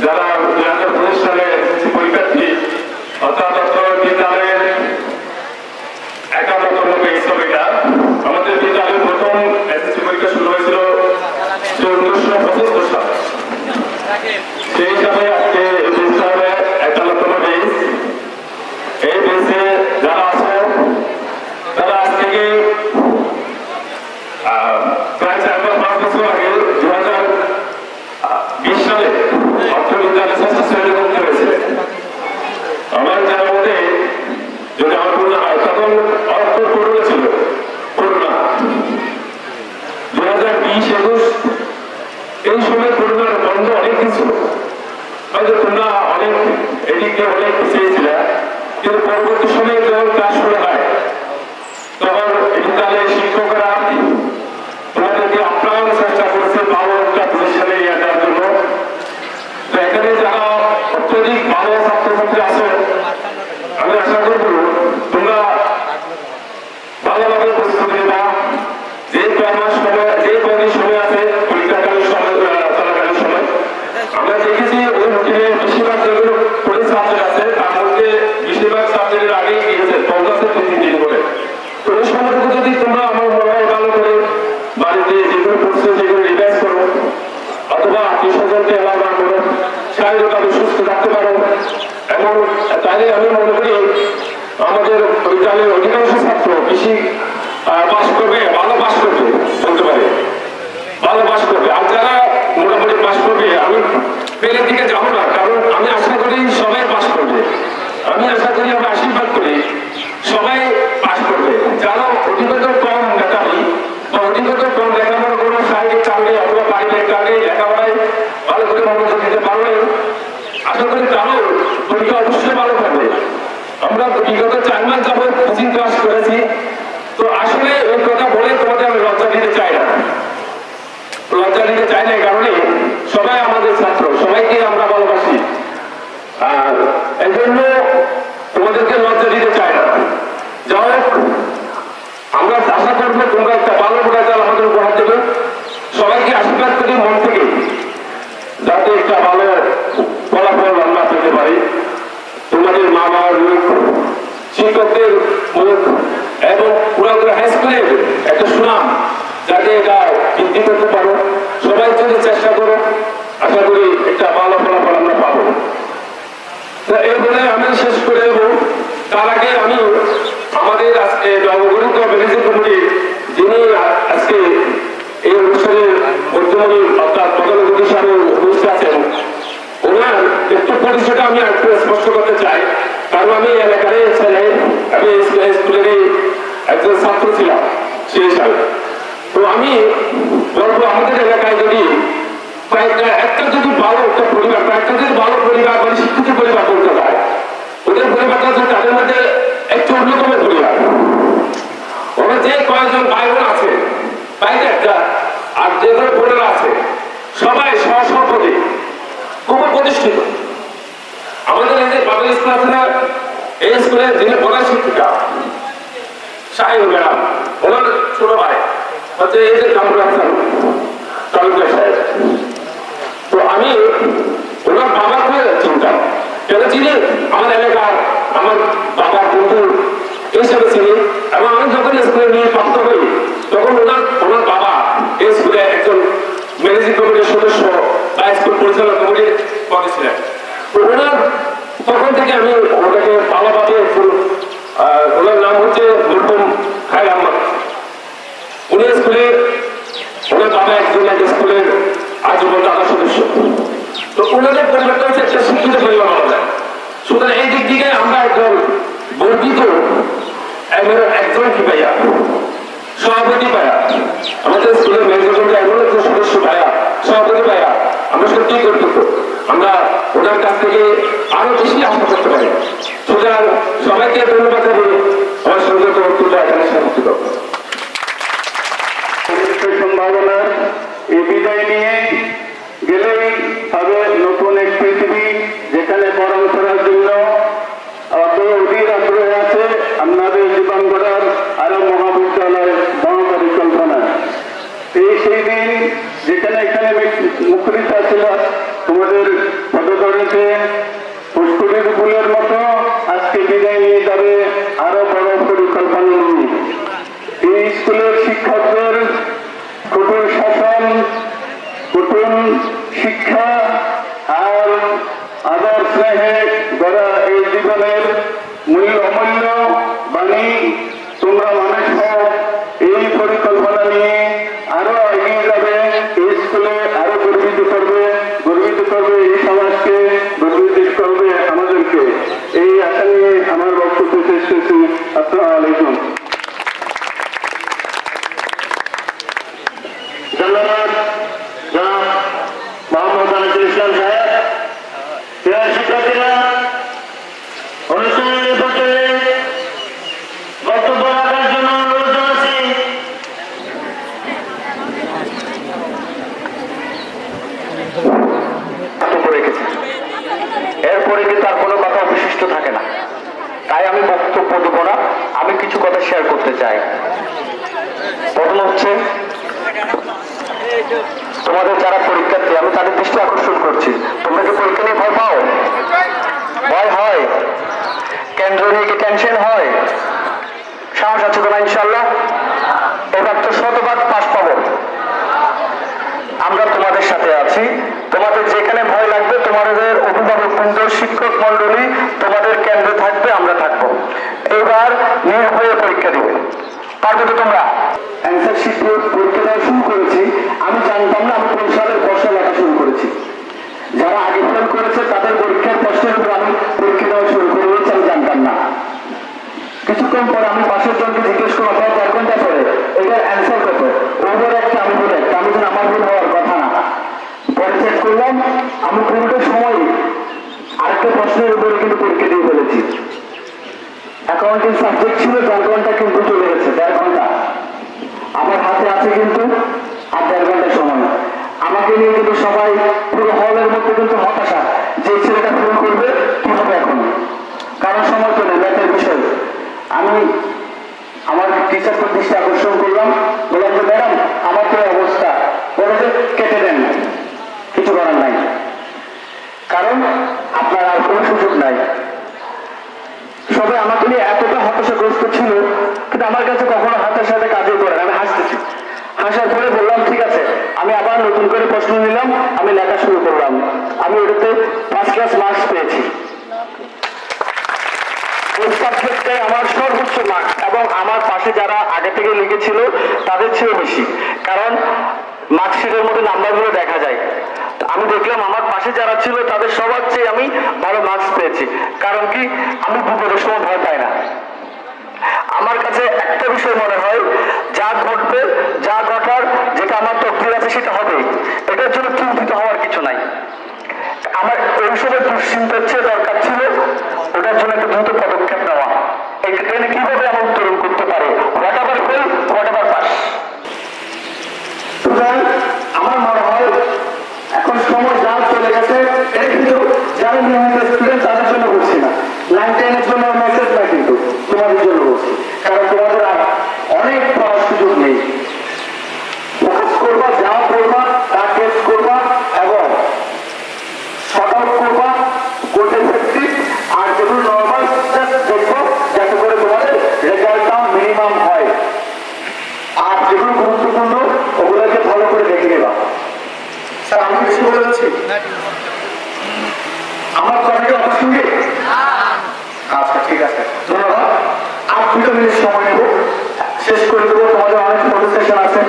যারা 2025 সালে পরীক্ষার্থী অর্থাৎ বিদ্যালয়ের 51তম বেস হবে এটা। আমাদের বিদ্যালয়ের প্রথম এসএসসি পরীক্ষা শুরু হয়েছিল 1975 সালে। সেই হিসাবে আজকে এই বেসটা হবে 51তম বেস। এই বেসে যারা আছে তারা আজ থেকে প্রায় 4-5 বছর আগে 2020 সালে অর্থ বিদ্যালয় ষষ্ঠ শ্রেণীতে ভর্তি হয়েছিলেন। আমার জানা মতে, যদি আমার ভুল না হয়, তখন অর্থ করোনা ছিল, করোনা 2020-21 এই সময় করোনার বন্ধ অনেক কিছু, হয়তো তোমরা অনেক এদিক দিয়ে অনেক চেয়েছিলে, কিন্তু পরবর্তী সময়ে যখন ক্লাস শুরু হয় তখন বিদ্যালয়ের শিক্ষকরা তোমাদেরকে আপ্রাণ চেষ্টা করছে ভালো একটা পজিশনে নিয়ে দেওয়ার জন্য। তো এখানে যারা অত্যধিক ভালো ছাত্রছাত্রী আছে, আমি আশা করব তোমরা ভালোভাবে প্রস্তুতি নেবা। যে কয়েক সময়, যে কয়েকদিন সময় আছে পরীক্ষাকালীন সময়, চলাকালীন সময় আমরা দেখেছি ওই রুটিনে বেশিরভাগ যেগুলো করে সাবজেক্ট আছে তার মধ্যে বেশিরভাগ সাবজেক্টের আগেই গিয়েছে 50-3 দিন করে। তো ওই সময়টুকু যদি তোমরা আমার মনে হয় ভালো করে বাড়িতে যেগুলো পড়ছো সেগুলো রিভাইজ করো, অথবা আত্মীয় স্বজনকে আলাদা করো, শারীরিকভাবে সুস্থ থাকতে পারো। এবং তাইলে আমি মনে করি আমাদের বিদ্যালয়ের অধিকাংশ ছাত্র বেশি পাস করবে, ভালো পাস করবে, বলতে পারে ভালো পাস করবে। আর যারা মোটামুটি পাস করবে, আমি পেলের দিকে যাবো না, কারণ আমি আশা করি সবাই পাস করবে। আমি আশা করি, আমি আশীর্বাদ করি সবাই পাস করবে। যারা অধিকতর কম মেধাবী বা অধিকতর কম লেখাপড়া কোনো শারীরিক কারণে অথবা পারিবারিক কারণে লেখাপড়ায় ভালো করে মনোযোগ দিতে পারবে, আশা করি তারাও পরীক্ষা অবশ্যই ভালো করবে। আমরা বিগত 4 মাস যাবত কোচিং ক্লাস করেছি, তো আসলে ওই কথা বলে তোমাদের আমি লজ্জা দিতে চাই না, লজ্জা দিতে চাই না। এই কারণে সবাই আমাদের ছাত্র, সবাইকে আমরা ভালোবাসি, আর এই জন্য তোমাদেরকে লজ্জা দিতে চাই না। যাই হোক, আমরা আশা করবো তোমরা একটা ভালো রেজাল্ট আমাদের উপহার দেবে। সবাইকে আশীর্বাদ করি মন থেকে, যাতে একটা ভালো ফলাফল আমরা পেতে পারি। তোমাদের মা বাবার মুখ, শিক্ষকদের মুখ এবং পুরাপুরি হাই স্কুলের একটা সুনাম যাতে এটা বৃদ্ধি করতে পারো, সবাই যদি চেষ্টা করো, আশা করি একটা ভালো ফলাফল আমরা পাবো। এই বলে আমি শেষ করে দেবো। তার আগে আমি আমাদের আজকে নবগঠিত ম্যানেজিং কমিটির যিনি আজকে এই অনুষ্ঠানের মধ্যমণি অর্থাৎ প্রধান অতিথি হিসাবে উপস্থিত আছেন, ওনার একটু পরিচয়টা আমি একটু স্পষ্ট করতে চাই। কারণ আমি এলাকার ছেলে, আমি স্কুলের একজন ছাত্র ছিলাম সেই হিসাবে। তো আমি বলবো, আমাদের এলাকায় যদি একটা যদি ভালো একটা পরিবার, একটা যদি ভালো পরিবার মানে শিক্ষিত পরিবার বলতে হয়, ওদের পরিবারটা হচ্ছে তাদের মধ্যে একটু অন্যতম পরিবার। ওরা যে কয়েকজন ভাই বোন আছে বাইরে একটা, আর যেগুলো বোনেরা আছে সবাই সহসম্পদে খুব প্রতিষ্ঠিত। আমাদের এই যে বাংলা স্কুল আছে না, এই স্কুলের যিনি প্রধান শিক্ষিকা শাহিন ম্যাডাম, ওনার ছোট ভাই হচ্ছে এই যে কামরুল হাসান তালুকদার সাহেব। তো আমি ওনার বাবার হয়ে চিন্তা কেন চিনি, আমার এলাকার আমার বাবার বন্ধু হিসেবে চিনি। এবং আমি যখন স্কুলে নিয়ে প্রাপ্ত হই তখন ওনার বাবা এই স্কুলে একজন ম্যানেজিং কমিটির সদস্য বা স্কুল পরিচালনা কমিটির পদে ছিলেন। তো ওনার তখন থেকে আমি ওটাকে পালাভাবে ওনার নাম হচ্ছে মরহুম খায়র আহমদ। উনি স্কুলে ওনার বাবা একজন স্কুলের আজীবন দাদা সদস্য। তো ওনাদের পরিবারটা হচ্ছে একটা শিক্ষিত পরিবার বলা যায়। সুতরাং এই দিক থেকে আমরা একজন গর্বিত একজন কি ভাইয়া সভাপতি ভাইয়া, আমাদের স্কুলের ম্যানেজমেন্ট এমন একজন সদস্য ভাইয়া সভাপতি ভাইয়া, আমরা সত্যি গর্বিত। আমরা ওনার কাছ থেকে আরো বেশি আশা করতে পারি। সুতরাং সবাইকে ধন্যবাদ জানিয়ে আমার সঙ্গে বক্তব্য এখানে সমাপ্ত করব। সম্ভাবনার এই বিদায় নিয়ে গেলেই হবে নতুন এক পৃথিবী, যেখানে বরং করার জন্য অধীর আগ্রহ আছে আপনাদের জীবন গড়ার আরো মহাবিদ্যালয় বড় পরিকল্পনা। সেই দিন যেখানে এখানে মুখরিত ছিল তোমাদের পদধরেতে পুষ্করির ফুলের মতো, আজকে বিদায় নিয়ে যাবে আরো বড় পরিকল্পনা নিয়ে। এই স্কুলের শিক্ষকদের কঠোর শাসন, কঠোর শিক্ষা আর আদর স্নেহে গড়া এই জীবনের অমূল্য বাণী তোমরা মানুষ হও। এই পরিকল্পনা নিয়ে আরো এগিয়ে যাবে, এই স্কুলে আরো গর্বিত করবে এই সমাজকে, গর্বিত করবে আমাদেরকে। এই আশা নিয়ে আমার বক্তব্য শেষ করছি। আসসালামু আলাইকুম। ধন্যবাদ জনাব মোহাম্মদ আনিসুল ইসলাম সাহেব। প্রিয় শিক্ষার্থীরা, অনুষ্ঠানের পক্ষে বক্তব্য রাখার জন্য অনুরোধ জানাচ্ছি। এরপরে কিন্তু আর কোনো কথা অবশিষ্ট থাকে না, তাই আমি বক্তব্য দেবো না। আমি কিছু কথা শেয়ার করতে চাই। প্রথম হচ্ছে, তোমাদের যারা পরীক্ষার্থী, আমি তাদের দৃষ্টি আকর্ষণ করছি। তোমরা কি পরীক্ষা নিয়ে ভয় পাও? ভয় হয়? কেন্দ্র নিয়ে কি টেনশন হয়? সাহস আছে তো না? ইনশাল্লাহ এবার তো শতভাগ পাস পাবো। আমরা তোমাদের সাথে আছি। তোমাদের যেখানে ভয় লাগবে, তোমাদের অভিভাবক বৃন্দ, শিক্ষক মন্ডলী তোমাদের কেন্দ্রে থাকবে, আমরা থাকবো। এবার নির্ভয়ে পরীক্ষা দিবে। পারবে তো তোমরা? অ্যান্সার শিট পরীক্ষা দেওয়া শুরু করেছি, আমি জানতাম না। আমি কোন সালের প্রশ্ন লেখা শুরু করেছি। যারা আগে ফেল করেছে তাদের পরীক্ষার প্রশ্নের উপর আমি পরীক্ষা দেওয়া শুরু করে দিয়েছি, আমি জানতাম না। কিছুক্ষণ পরে আমি পাশের জনকে জিজ্ঞেস করলাম, 4 ঘন্টা পরে এটার অ্যান্সার কত? ওভার একটা, আমি বলে একটা। আমি যেন আমার ভুল হওয়ার কথা না। পরে চেক করলাম, আমি পুরোটা সময় আরেকটা প্রশ্নের উপরে কিন্তু পরীক্ষা দিয়ে ফেলেছি। অ্যাকাউন্টিং সাবজেক্ট ছিল, 4 ঘন্টা কিন্তু চলে গেছে, 1.5 ঘন্টা আমার হাতে আছে কিন্তু, আর 1.5 ঘন্টা সময়। আমাকে নিয়ে কিন্তু সবাই পুরো হলের মধ্যে কিন্তু হতাশা, যে ছেলেটা ফোন করবে কি হবে এখন, কারণ সময় তো নেই ম্যাথের বিষয়। আমি আমার টিচারকে দৃষ্টি আকর্ষণ করলাম, বললাম যে ম্যাডাম আমার তো অবস্থা, বলে যে কেটে দেন, কিছু করার নাই, কারণ আপনার আর কোনো সুযোগ নাই। সবাই আমাকে নিয়ে এতটা হতাশাগ্রস্ত ছিল, কিন্তু আমার কাছে কখনো হতাশাতে কাজে করে না। আমি হাসতেছি। হাসার পরে বললাম ঠিক আছে, আমি আবার নতুন করে প্রশ্ন নিলাম, আমি লেখা শুরু করলাম। আমি ওটাতে 1st ক্লাস মার্কস পেয়েছি। ওই সাবজেক্টে আমার সর্বোচ্চ মার্কস, এবং আমার পাশে যারা আগে থেকে লিখেছিল তাদের চেয়েও বেশি, কারণ মার্কশিটের মধ্যে নাম্বারগুলো দেখা যায়। আমি দেখলাম আমার পাশে যারা ছিল তাদের সবার চেয়ে আমি ভালো মার্কস পেয়েছি। কারণ কি, আমি বিপদের সময় ভয় পাই না। আমার কাছে একটা বিষয় মনে হয়, যা ঘটবে, যা ঘটার, যেটা আমার তকদির আছে সেটা হবে। এটার জন্য চিন্তিত হওয়ার কিছু নাই। আমার ওই সময় দুশ্চিন্তার চেয়ে দরকার ছিল ওটার জন্য একটা দ্রুত পদক্ষেপ নেওয়া। এখানে কিভাবে আমরা উত্তরণ করতে পারি, what ever fail, what ever pass. আমার মনে হয় এখন সময় যা চলে গেছে, এটা কিন্তু যারা নিয়মিত স্টুডেন্ট তাদের জন্য বলছি না, 9-10 এর জন্য মেসেজ না, কিন্তু তোমাদের জন্য বলছি। কারণ তোমাদের আর অনেক পড়ার সুযোগ নেই। ফোকাস করবা, যা পড়বা তা টেস্ট করবা, এবং শর্ট আউট করবা, কোড এফেক্টিভ, আর যেগুলো নর্মাল জাস্ট দেখবো, যাতে করে তোমাদের রেজাল্টটা মিনিমাম হয়। আর যেগুলো গুরুত্বপূর্ণ ওগুলোকে ভালো করে দেখে নেবা। স্যার আমি বেশি বলে যাচ্ছি, আমার কথাকে অপছন্দে ধন্যবাদ। আর 2 মিনিট সময় নেব, শেষ করে দেবো। তোমাদের অনেক ফটো সেশন আছে,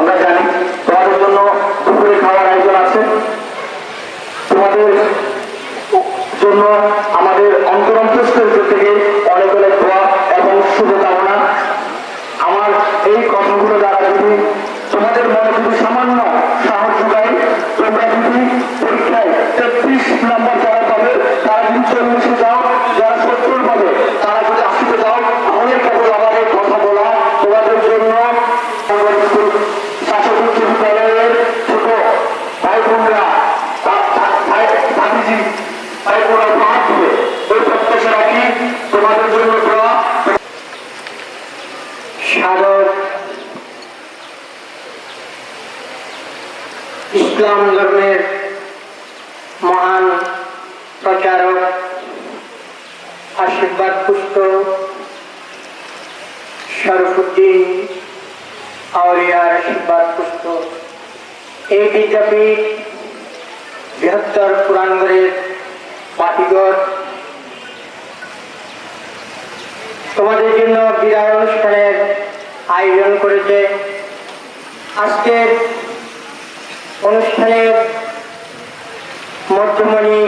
আমরা জানি। তোমাদের জন্য দুপুরে খাওয়ার আয়োজন আছে। তোমাদের জন্য আমাদের অন্তরস্থল থেকে অনেক অনেক দোয়া এবং শুভকামনা। আমার এই কথাগুলো দ্বারা যদি তোমাদের মনে যদি সামান্য সাহস যোগায়, তোমরা যদি পরীক্ষায় 33 নম্বর যারা পাবে তারা যদি 40-এ যাও, যারা 70 পাবে তারা যদি 80-তে যাও, আমাদের কাছে আমার এই কথা বলা তোমাদের জন্য শাসক উচ্চ বিদ্যালয়ের ছোট ভাই বোনরা ভাতিজি ভাই বোনরা ভাগ দিবে ওই প্রত্যাশা রাখি। তোমাদের জন্য দোয়া। সাধক ইসলাম ধর্মের মহান প্রচারক, আশীর্বাদ পুষ্ট শরফুদ্দিন আউলিয়ার আশীর্বাদ পুষ্ট এই বিদ্যাপীঠ বৃহত্তর পুরানগরের বাতিঘর তোমাদের জন্য বিদায় অনুষ্ঠানের আয়োজন করেছে। আজকের অনুষ্ঠানের মধ্যমণি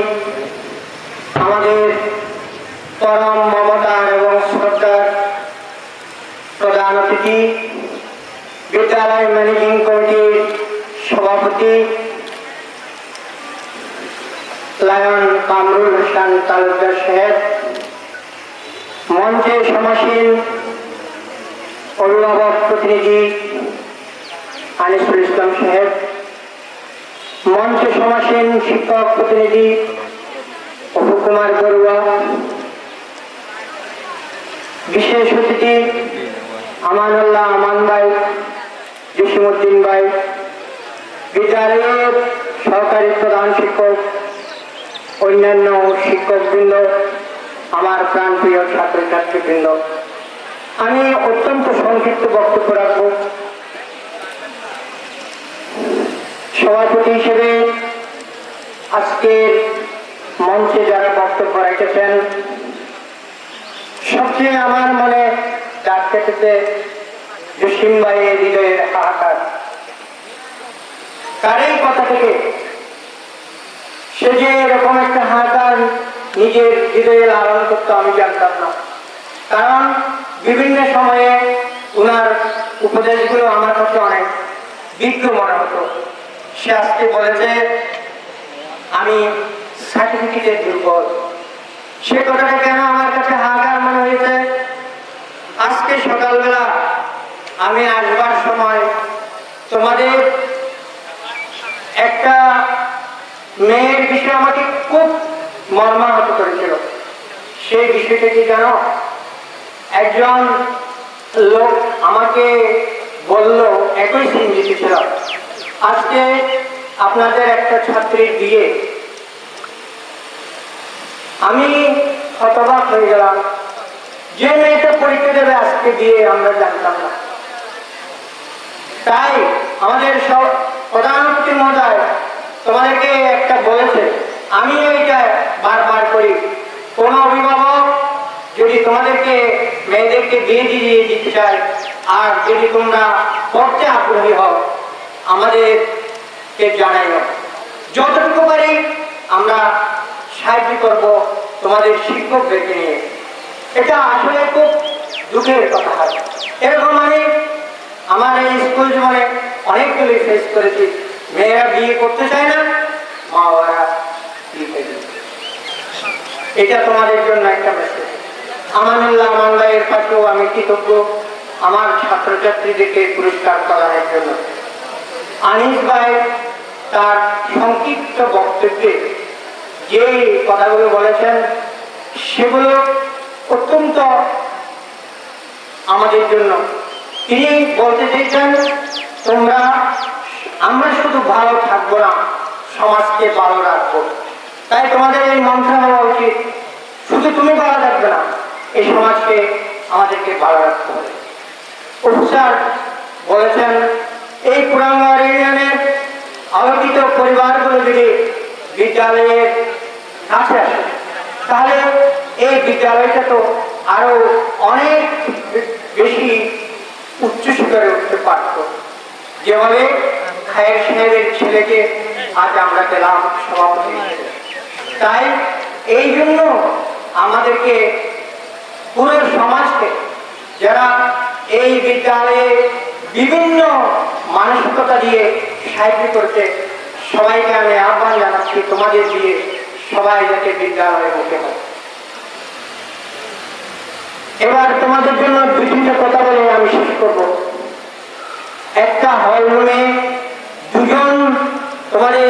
আমাদের পরম মমতার এবং শ্রদ্ধার প্রধান অতিথি, বিদ্যালয় ম্যানেজিং কমিটির সভাপতি লায়ন কামরুল হাসান তালুকদার সাহেব, মঞ্চে সমাসীন অভিভাবক প্রতিনিধি আনিসুল ইসলাম সাহেব, মঞ্চে সমাসীন শিক্ষক প্রতিনিধি অপু কুমার বড়ুয়া, বিশেষ অতিথি আমানুল্লাহ আমান ভাই, জসিমউদ্দিন ভাই, বিদ্যালয়ের সহকারী প্রধান শিক্ষক, অন্যান্য শিক্ষকবৃন্দ, আমার প্রাণপ্রিয় ছাত্রছাত্রীবৃন্দ, আমি অত্যন্ত সংক্ষিপ্ত বক্তব্য রাখব। সভাপতি হিসেবে আজকের মঞ্চে যারা বক্তব্য রেখেছেন, সবচেয়ে আমার মনে ডাক কেটেছে জসিম ভাইয়ের হৃদয়ের হাহাকার। তার এই কথা থেকে সে যে এরকম একটা হাহাকার নিজের হৃদয়ে লালন করতো আমি জানতাম না, কারণ বিভিন্ন সময়ে ওনার উপদেশগুলো আমার কাছে অনেক বিজ্ঞ মনে হতো। সে আজকে বলেছে আমি সার্টিফিকেটের দুর্বল। সে কথাটা কেন আমার কাছে হাহাকার মনে হয়েছে? আজকে সকালবেলা আমি আসবার সময় তোমাদের একটা মেয়ের বিষয়ে আমাকে খুব মর্মাহত করেছিল। সেই বিষয়টা কি জানো? একজন লোক আমাকে বলল, একই সিনজিতে ছিল, আজকে আপনাদের একটা ছাত্রীর বিয়ে। আমি হতবাক হয়ে গেলাম, যে মেয়েটা পরীক্ষা দেবে আজকে বিয়ে আমরা জানতাম না। তাই আমাদের সব প্রধানমন্ত্রী মহোদয় তোমাদেরকে একটা বলেছে, আমি এইটা বারবার করি, কোন অভিভাবক যদি তোমাদেরকে মেয়েদেরকে বিয়ে দিয়ে দিতে চায় আর যদি তোমরা পড়তে আগ্রহী হও আমাদেরকে জানাইও, যতটুকু পারি আমরা সাহায্য করব তোমাদের শিক্ষকদেরকে নিয়ে। এটা আসলে খুব দুঃখের কথা হয়। এরকম আমি আমার এই স্কুল জীবনে অনেকগুলি ফেস করেছি, মেয়েরা বিয়ে করতে চায় না, মা বাবারা বিয়ে। এটা তোমাদের জন্য একটা মেসেজ। আমানুল্লাহ আমান ভাইয়ের কাছেও আমি কৃতজ্ঞ আমার ছাত্রছাত্রীদেরকে পুরস্কার প্রদানের জন্য। আনিস ভাই তার সংক্ষিপ্ত বক্তব্যে যে কথাগুলো বলেছেন সেগুলো অত্যন্ত আমাদের জন্য। তিনি বলতে চেয়েছেন আমরা শুধু ভালো থাকবো না, সমাজকে ভালো রাখবো। তাই তোমাদের এই মন্ত্র হওয়া উচিত, শুধু তুমি ভালো থাকবে না, এই সমাজকে আমাদেরকে ভালো রাখতে হবে। অফিসার বলেছেন এই পুরাঙ্গা ইউনিয়নের আলোকিত পরিবারগুলো যদি বিদ্যালয়ের কাছে আসে তাহলে এই বিদ্যালয়টা তো আরো অনেক বেশি উচ্চশিখরে উঠতে পারত। যেভাবে খায়ের সাহেবের ছেলেকে আজ আমরা পেলাম সভাপতি হিসেবে। তাই এই জন্য আমাদেরকে পুরো সমাজকে, যারা এই বিদ্যালয়ে বিভিন্ন মানসিকতা দিয়ে সাহায্য করতে, সবাইকে আমি আহ্বান জানাচ্ছি তোমাদের দিয়ে সবাই যাতে বিদ্যালয়ে মুখে হয়। এবার তোমাদের জন্য দুই তিনটা কথা বলে আমি শেষ করব। একটা হল রুমে দুজন তোমাদের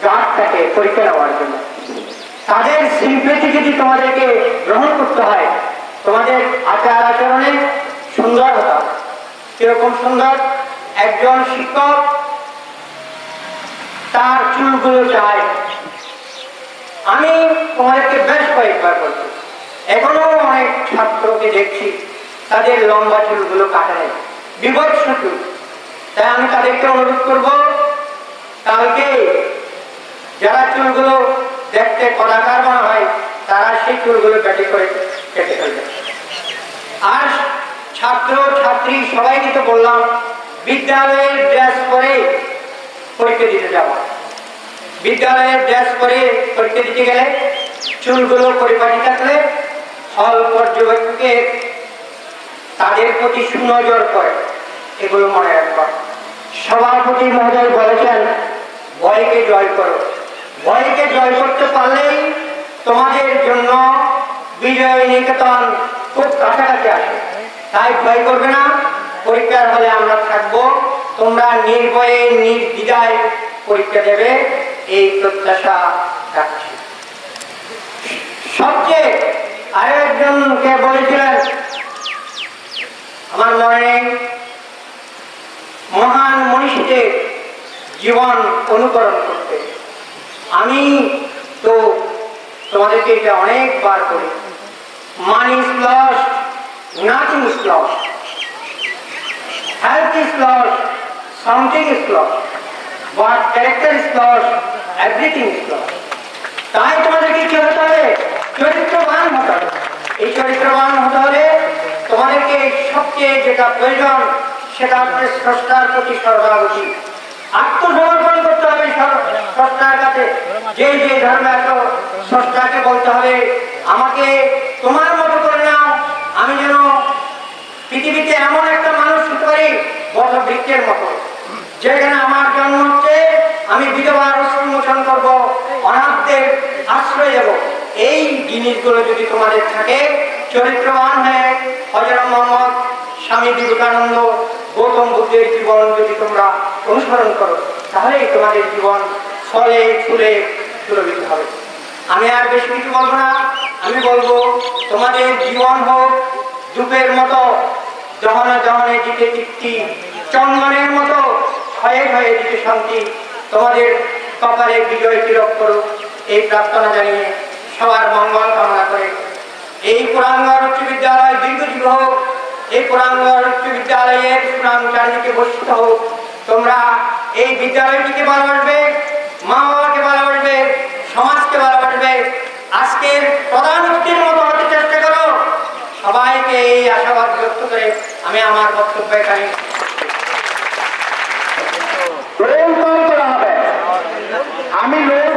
গার্ড থাকে পরীক্ষা নেওয়ার জন্য। তাদের সিম্পেথি যদি তোমাদেরকে গ্রহণ করতে হয়, তোমাদের আচার আচরণে সুন্দর হতে হবে। কিরকম সুন্দর? একজন শিক্ষক তার চুলগুলো চায়। আমি তোমাদেরকে বেশ কয়েকবার বলছি, এখনো অনেক ছাত্রকে দেখছি তাদের লম্বা চুলগুলো কাটা নেই, বিভৎস চুল। তাই আমি তাদেরকে অনুরোধ করব, কালকে যারা চুলগুলো দেখতে কলাকার মনে হয় তারা সেই চুলগুলো ব্যাটে করে কেটে ফেলবে। আর ছাত্র ছাত্রী সবাইকে তো বললাম বিদ্যালয়ের ড্রেস পরে পরীক্ষা দিতে যাব। বিদ্যালয়ের ড্রেস পরে পরীক্ষা দিতে গেলে চুলগুলো পরিপাটি থাকলে হল পর্যবেক্ষকের তাদের প্রতি সুনজর করে, এগুলো মনে রাখবা। সভাপতি মহোদয় বলেছেন ভয়কে জয় করো। ভয়কে জয় করতে পারলেই তোমাদের জন্য বিজয় নিকেতন খুব কাছাকাছি আসে। তাই ভয় করবে না, পরীক্ষার হলে আমরা থাকবো, তোমরা নির্ভয়ে নির্দ্বিধায় পরীক্ষা দেবে, এই প্রত্যাশা রাখছি। সবচেয়ে আরো একজনকে বলেছিলেন, আমার মনে নেই, মহান মনীষীদের জীবন অনুকরণ করতে। আমি তো তোমাদেরকে এটা অনেকবার করি, money is lost, nothing is lost, health is lost, something is lost, but character is lost, everything is lost. তাই তোমাদেরকে কি হতে হবে? চরিত্রবান হতে হবে। এই চরিত্রবান হতে হলে তোমাদেরকে সবচেয়ে যেটা প্রয়োজন সেটা হচ্ছে স্রষ্টার প্রতি সর্বাগতি, আত্মসমর্পণ করতে হবে স্রষ্টার কাছে। যে যে ধর্মে আসো, স্রষ্টাকে বলতে হবে আমাকে তোমার মতো করে নাও, আমি যেন পৃথিবীতে এমন একটা মানুষ হতে পারি বটবৃক্ষের মতো, যেখানে আমার জন্ম হচ্ছে আমি বিধবার অশ্রু মোচন করবো, অনাথদের আশ্রয় দেব। এই জিনিসগুলো যদি তোমাদের থাকে, চরিত্রবান হয়ে হযরত মুহাম্মদ, স্বামী বিবেকানন্দ, গৌতম বুদ্ধের জীবন যদি তোমরা অনুসরণ করো, তাহলেই তোমাদের জীবন ফলে ফুলে সুরভিত হবে। আমি আর বেশি কিছু বলবো না, আমি বলবো তোমাদের জীবন হোক ধূপের মতো দহনে দহনে দিতে তৃপ্তি, চন্দনের মতো ক্ষয়ে ক্ষয়ে দিতে শান্তি, তোমাদের কপালে বিজয় তিলক করুক, এই প্রার্থনা জানিয়ে সবার মঙ্গল কামনা করে এই পুরাঙ্গর উচ্চ বিদ্যালয় দীর্ঘজীবী হোক, এই পুরাঙ্গর উচ্চ বিদ্যালয়ের সুনাম চারিদিকে বর্ষিত হোক। তোমরা এই বিদ্যালয়টিকে ভালোবাসবে, মা বাবাকে ভালোবাসবে, সমাজকে ভালোবাসবে, আজকের প্রধান অতিথির মতো হতে চেষ্টা করো। সবাইকে এই আশাবাদ ব্যক্ত করে আমি আমার বক্তব্য এখানে রোল কল করা হবে। আমি রোল